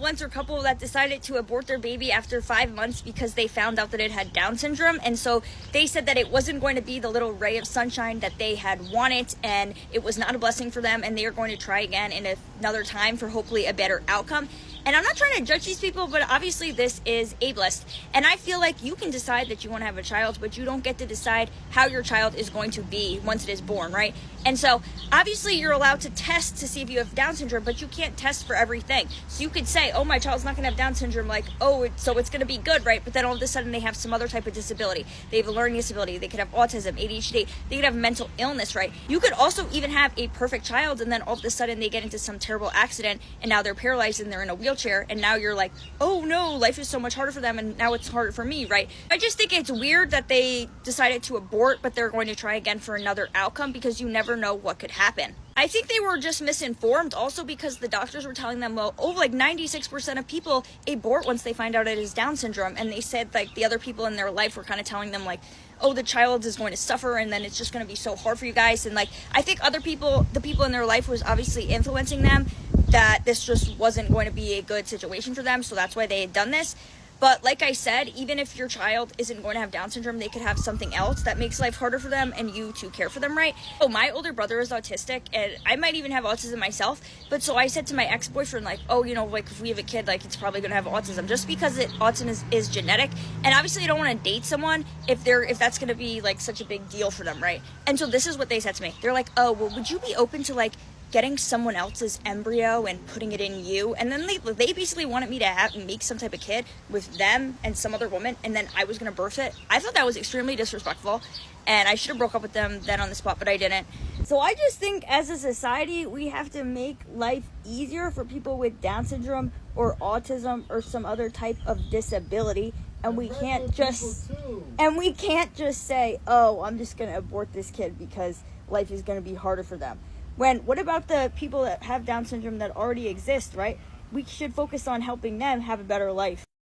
influencer couple that decided to abort their baby after 5 months because they found out that it had Down syndrome. And so they said that it wasn't going to be the little ray of sunshine that they had wanted, and it was not a blessing for them, and they are going to try again in another time for hopefully a better outcome. And I'm not trying to judge these people, but obviously this is ableist. And I feel like you can decide that you want to have a child, but you don't get to decide how your child is going to be once it is born, right? And so obviously you're allowed to test to see if you have Down syndrome, but you can't test for everything. So you could say, oh, my child's not going to have Down syndrome, like, oh, so it's going to be good, right? But then all of a sudden they have some other type of disability. They have a learning disability. They could have autism, ADHD. They could have mental illness, right? You could also even have a perfect child, and then all of a sudden they get into some terrible accident, and now they're paralyzed and they're in a wheelchair, and now you're like, oh no, life is so much harder for them, and now it's harder for me, right? I just think it's weird that they decided to abort, but they're going to try again for another outcome, because you never know what could happen. I think they were just misinformed also, because the doctors were telling them, well, oh, like 96% of people abort once they find out it is Down syndrome. And they said like the other people in their life were kind of telling them like, oh, the child is going to suffer, and then it's just going to be so hard for you guys. And like, I think other people, the people in their life was obviously influencing them that this just wasn't going to be a good situation for them. So that's why they had done this. But like I said, even if your child isn't going to have Down syndrome, they could have something else that makes life harder for them, and you to care for them, right? Oh, my older brother is autistic, and I might even have autism myself. But so I said to my ex-boyfriend, like, oh, you know, like if we have a kid, like it's probably going to have autism, just because autism is genetic. And obviously I don't want to date someone if that's going to be like such a big deal for them, right? And so this is what they said to me. They're like, oh, well, would you be open to like getting someone else's embryo and putting it in you? And then they basically wanted me to make some type of kid with them and some other woman, and then I was going to birth it. I thought that was extremely disrespectful, and I should have broke up with them then on the spot, but I didn't. So I just think as a society, we have to make life easier for people with Down syndrome or autism or some other type of disability. And we can't just say, oh, I'm just going to abort this kid because life is going to be harder for them. What about the people that have Down syndrome that already exist, right? We should focus on helping them have a better life.